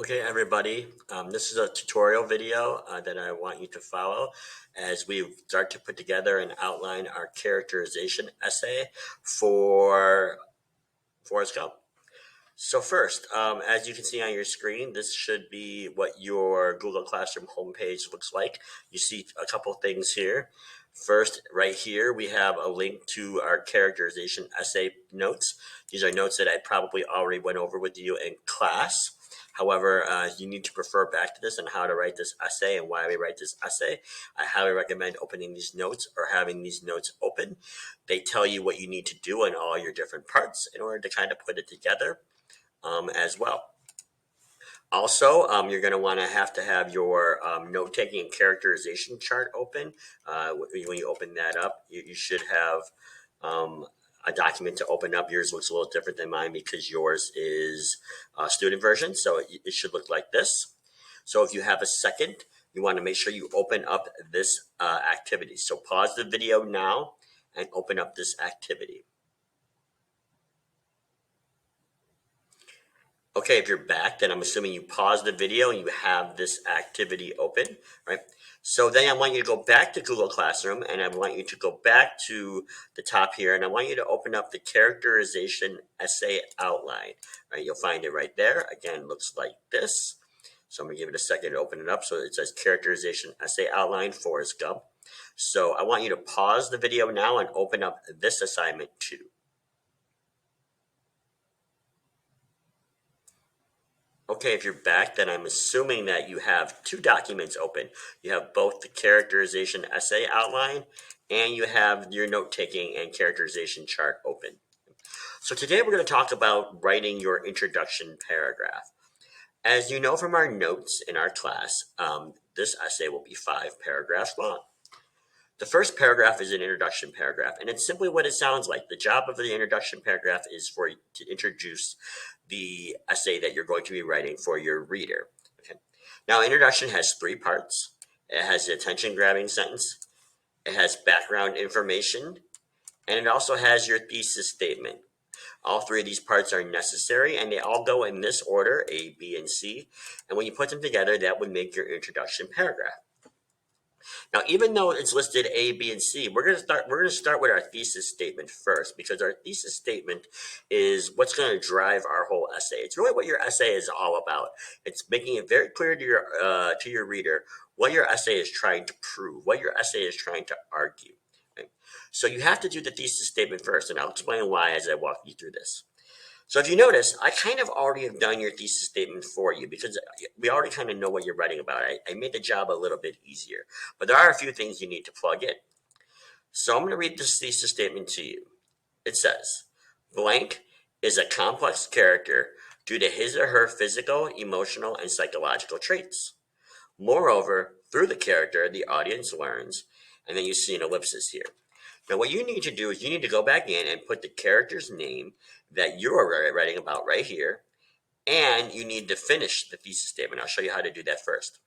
Okay, everybody, this is a tutorial video that I want you to follow as we start to put together and outline our characterization essay for Forrest Gump. So first, as you can see on your screen, this should be what your Google Classroom homepage looks like. You see a couple things here. First, right here, we have a link to our characterization essay notes. These are notes that I probably already went over with you in class. However, you need to refer back to this and how to write this essay and why we write this essay. I highly recommend opening these notes or having these notes open. They tell you what you need to do in all your different parts in order to kind of put it together as well. Also, you're going to want to have your note-taking and characterization chart open. When you open that up, you should have a document to open up. Yours looks a little different than mine because yours is a student version, so it should look like this. So if you have a second, you want to make sure you open up this activity. So pause the video now and open up this activity. Okay, if you're back, then I'm assuming you paused the video and you have this activity open, right? So then I want you to go back to Google Classroom and I want you to go back to the top here and I want you to open up the characterization essay outline, right? You'll find it right there. Again, looks like this. So I'm gonna give it a second to open it up. So it says characterization essay outline Forrest Gump. So I want you to pause the video now and open up this assignment too. Okay, if you're back, then I'm assuming that you have two documents open. You have both the characterization essay outline and you have your note-taking and characterization chart open. So today we're going to talk about writing your introduction paragraph. As you know from our notes in our class, this essay will be 5 paragraphs long. The first paragraph is an introduction paragraph, and it's simply what it sounds like. The job of the introduction paragraph is for you to introduce the essay that you're going to be writing for your reader. Okay. Now, introduction has 3 parts. It has the attention-grabbing sentence, it has background information, and it also has your thesis statement. All 3 of these parts are necessary, and they all go in this order, A, B, and C. And when you put them together, that would make your introduction paragraph. Now, even though it's listed A, B, and C, we're going to start with our thesis statement first, because our thesis statement is what's going to drive our whole essay. It's really what your essay is all about. It's making it very clear to your reader what your essay is trying to prove, what your essay is trying to argue. Right? So you have to do the thesis statement first, and I'll explain why as I walk you through this. So if you notice, I kind of already have done your thesis statement for you because we already kind of know what you're writing about. I made the job a little bit easier, but there are a few things you need to plug in. So I'm going to read this thesis statement to you. It says, blank is a complex character due to his or her physical, emotional, and psychological traits. Moreover, through the character, the audience learns, and then you see an ellipsis here. Now, what you need to do is you need to go back in and put the character's name that you're writing about right here, and you need to finish the thesis statement. I'll show you how to do that first.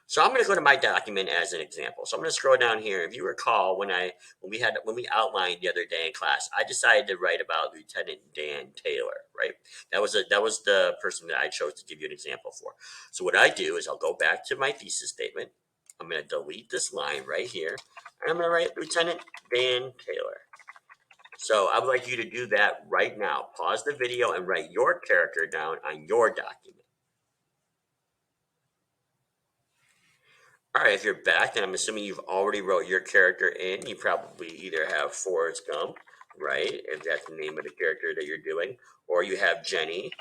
So I'm going to go to my document as an example. So I'm going to scroll down here. If you recall, when we outlined the other day in class, I decided to write about Lieutenant Dan Taylor, right? That was the person that I chose to give you an example for. So what I do is I'll go back to my thesis statement. I'm going to delete this line right here, and I'm going to write Lieutenant Dan Taylor. So I would like you to do that right now. Pause the video and write your character down on your document. All right, if you're back, then I'm assuming you've already wrote your character in. You probably either have Forrest Gump, right, if that's the name of the character that you're doing, or you have Jenny,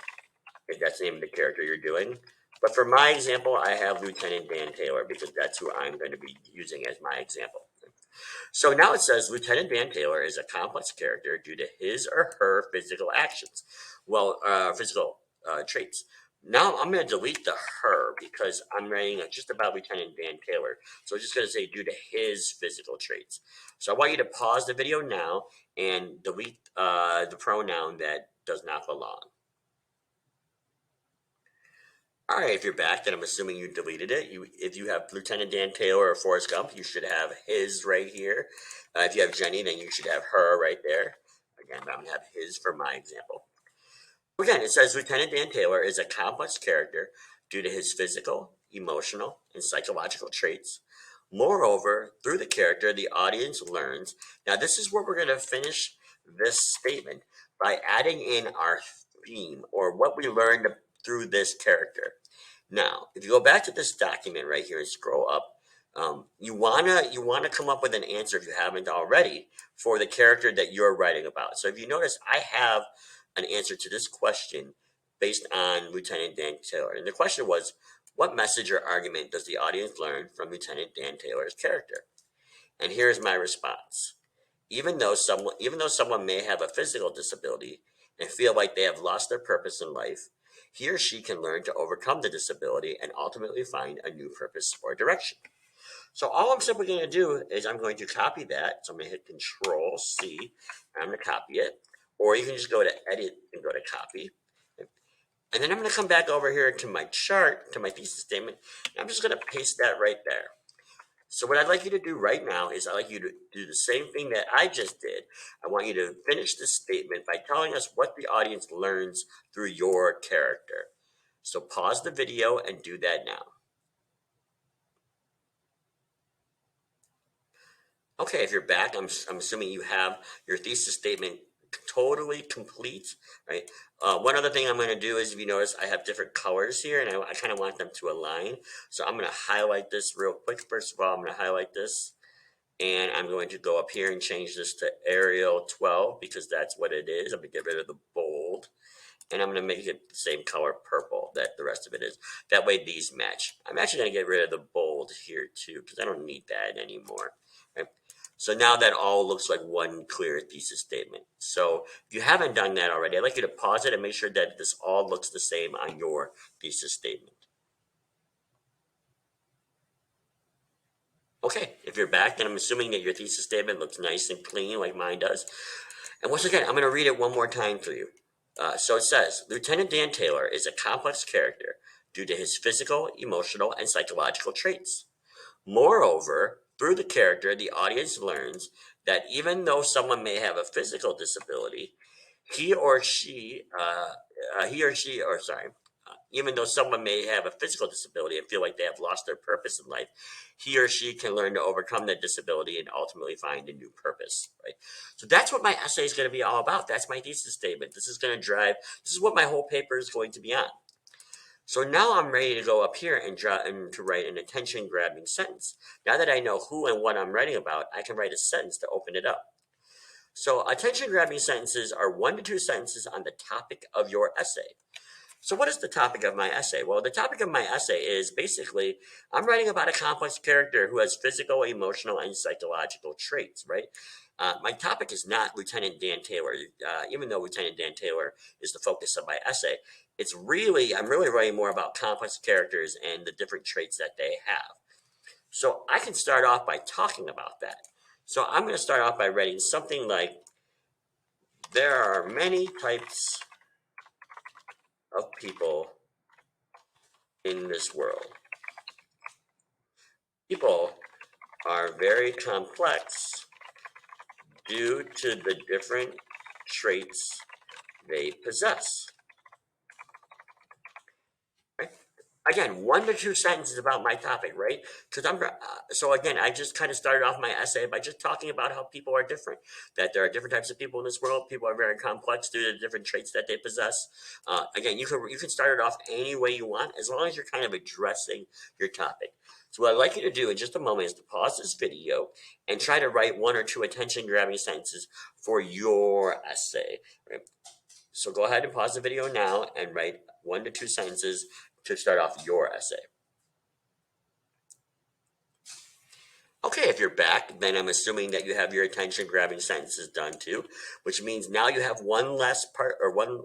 if that's the name of the character you're doing. But for my example, I have Lieutenant Dan Taylor because that's who I'm going to be using as my example. So now it says Lieutenant Dan Taylor is a complex character due to his or her physical actions. Well, physical traits. Now I'm going to delete the her because I'm writing just about Lieutenant Dan Taylor. So I'm just going to say due to his physical traits. So I want you to pause the video now and delete the pronoun that does not belong. All right, if you're back, then I'm assuming you deleted it. If you have Lieutenant Dan Taylor or Forrest Gump, you should have his right here. If you have Jenny, then you should have her right there. Again, I'm going to have his for my example. Again, it says Lieutenant Dan Taylor is a complex character due to his physical, emotional, and psychological traits. Moreover, through the character, the audience learns. Now, this is where we're going to finish this statement by adding in our theme or what we learned through this character. Now, if you go back to this document right here and scroll up, you wanna come up with an answer if you haven't already for the character that you're writing about. So if you notice, I have an answer to this question based on Lieutenant Dan Taylor, and the question was, what message or argument does the audience learn from Lieutenant Dan Taylor's character? And here's my response. Even though someone may have a physical disability and feel like they have lost their purpose in life, he or she can learn to overcome the disability and ultimately find a new purpose or direction. So all I'm simply going to do is I'm going to copy that. So I'm going to hit Control C, and I'm going to copy it. Or you can just go to Edit and go to Copy. And then I'm going to come back over here to my chart, to my thesis statement, and I'm just going to paste that right there. So what I'd like you to do right now is I'd like you to do the same thing that I just did. I want you to finish this statement by telling us what the audience learns through your character. So pause the video and do that now. Okay, if you're back, I'm assuming you have your thesis statement totally complete, right? One other thing I'm going to do is, if you notice, I have different colors here, and I kind of want them to align. So I'm going to highlight this real quick. First of all, I'm going to highlight this, and I'm going to go up here and change this to Arial 12 because that's what it is. I'm going to get rid of the bold, and I'm going to make it the same color purple that the rest of it is. That way these match. I'm actually going to get rid of the bold here too because I don't need that anymore. Right? So now that all looks like one clear thesis statement. So if you haven't done that already, I'd like you to pause it and make sure that this all looks the same on your thesis statement. Okay, if you're back, then I'm assuming that your thesis statement looks nice and clean like mine does. And once again, I'm going to read it one more time for you. So it says, Lieutenant Dan Taylor is a complex character due to his physical, emotional, and psychological traits. Moreover, through the character, the audience learns that even though someone may have a physical disability, he or she, even though someone may have a physical disability and feel like they have lost their purpose in life, he or she can learn to overcome that disability and ultimately find a new purpose, right? So that's what my essay is going to be all about. That's my thesis statement. This is what my whole paper is going to be on. So now I'm ready to go up here and to write an attention-grabbing sentence. Now that I know who and what I'm writing about, I can write a sentence to open it up. So attention-grabbing sentences are 1 to 2 sentences on the topic of your essay. So what is the topic of my essay? Well, the topic of my essay is basically, I'm writing about a complex character who has physical, emotional, and psychological traits, right? My topic is not Lieutenant Dan Taylor, even though Lieutenant Dan Taylor is the focus of my essay. I'm really writing more about complex characters and the different traits that they have. So I can start off by talking about that. So I'm going to start off by writing something like, there are many types of people in this world. People are very complex due to the different traits they possess. Right? Again, 1 to 2 sentences about my topic, right? Because so again, I just kind of started off my essay by just talking about how people are different, that there are different types of people in this world. People are very complex due to the different traits that they possess. Again, you can start it off any way you want, as long as you're kind of addressing your topic. So what I'd like you to do in just a moment is to pause this video and try to write 1 or 2 attention-grabbing sentences for your essay. Right? So go ahead and pause the video now and write 1 to 2 sentences to start off your essay. Okay, if you're back, then I'm assuming that you have your attention-grabbing sentences done too, which means now you have one less part or one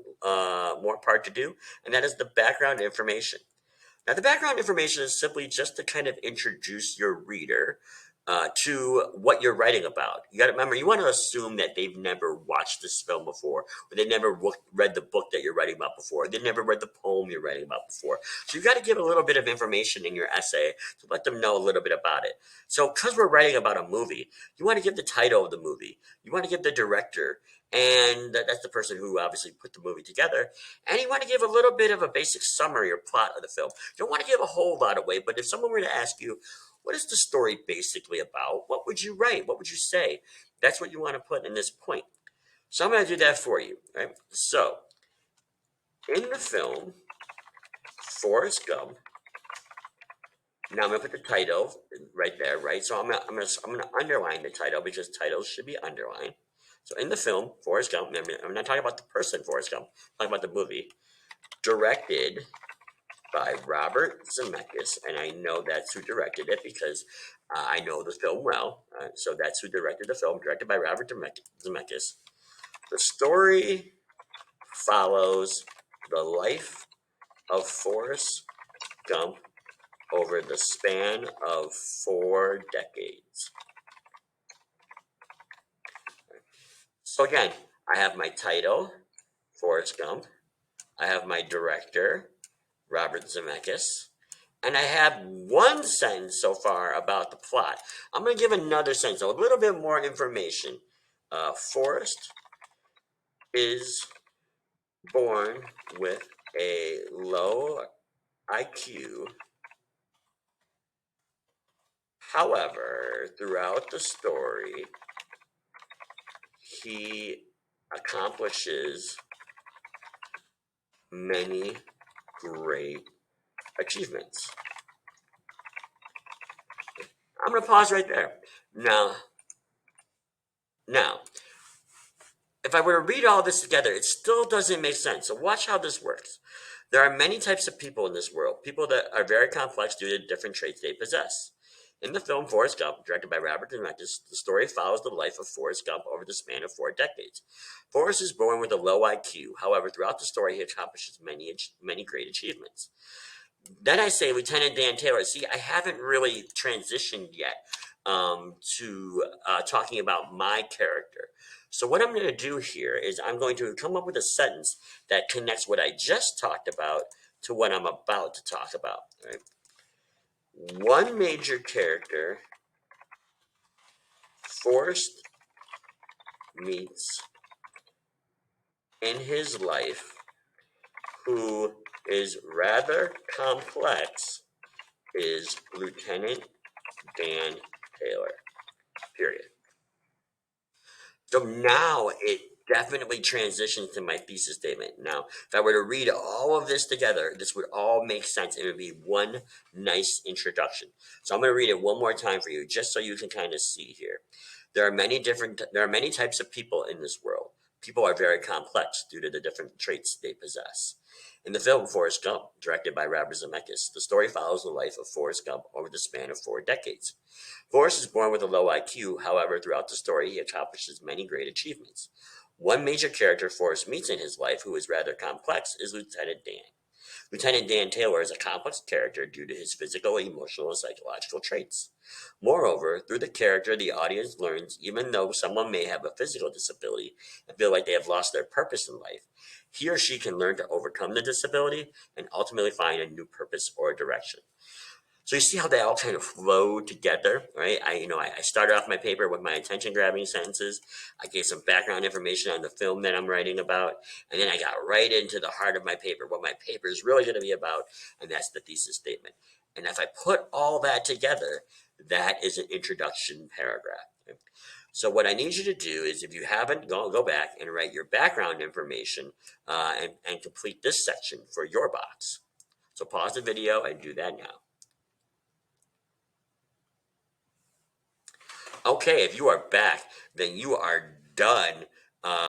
more part to do, and that is the background information. Now, the background information is simply just to kind of introduce your reader to what you're writing about. You got to remember, you want to assume that they've never watched this film before, or they've never read the book that you're writing about before, they've never read the poem you're writing about before. So you've got to give a little bit of information in your essay to let them know a little bit about it. So because we're writing about a movie, you want to give the title of the movie, you want to give the director, and that's the person who obviously put the movie together. And you want to give a little bit of a basic summary or plot of the film. You don't want to give a whole lot away, but if someone were to ask you, what is the story basically about? What would you write? What would you say? That's what you want to put in this point. So I'm going to do that for you, right? So in the film, Forrest Gump. Now I'm gonna put the title right there, right? So I'm gonna underline the title because titles should be underlined. So in the film, Forrest Gump. I'm not talking about the person Forrest Gump. I'm talking about the movie, directed by Robert Zemeckis, and I know that's who directed it because I know the film well. So that's who directed the film, directed by Robert Zemeckis. The story follows the life of Forrest Gump over the span of 4 decades. So again, I have my title, Forrest Gump. I have my director, Robert Zemeckis. And I have one sentence so far about the plot. I'm going to give another sentence, a little bit more information. Forrest is born with a low IQ. However, throughout the story, he accomplishes many great achievements. I'm going to pause right there. Now, if I were to read all this together, it still doesn't make sense. So watch how this works. There are many types of people in this world, people that are very complex due to different traits they possess. In the film Forrest Gump, directed by Robert Zemeckis, the story follows the life of Forrest Gump over the span of 4 decades. Forrest is born with a low IQ. However, throughout the story, he accomplishes many great achievements. Then I say Lieutenant Dan Taylor. See, I haven't really transitioned yet to talking about my character. So what I'm going to do here is I'm going to come up with a sentence that connects what I just talked about to what I'm about to talk about. Right? One major character Forrest meets in his life who is rather complex is Lieutenant Dan Taylor. Period. So now it definitely transitions to my thesis statement. Now, if I were to read all of this together, this would all make sense. It would be one nice introduction. So I'm going to read it one more time for you, just so you can kind of see here. There are many types of people in this world. People are very complex due to the different traits they possess. In the film Forrest Gump, directed by Robert Zemeckis, the story follows the life of Forrest Gump over the span of 4 decades. Forrest is born with a low IQ. However, throughout the story, he accomplishes many great achievements. One major character Forrest meets in his life who is rather complex is Lieutenant Dan. Lieutenant Dan Taylor is a complex character due to his physical, emotional, and psychological traits. Moreover, through the character, the audience learns even though someone may have a physical disability and feel like they have lost their purpose in life, he or she can learn to overcome the disability and ultimately find a new purpose or direction. So you see how they all kind of flow together, right? I started off my paper with my attention grabbing sentences. I gave some background information on the film that I'm writing about, and then I got right into the heart of my paper, what my paper is really going to be about, and that's the thesis statement. And if I put all that together, that is an introduction paragraph. So what I need you to do is, if you haven't, go back and write your background information and complete this section for your box. So pause the video and do that now. Okay, if you are back, then you are done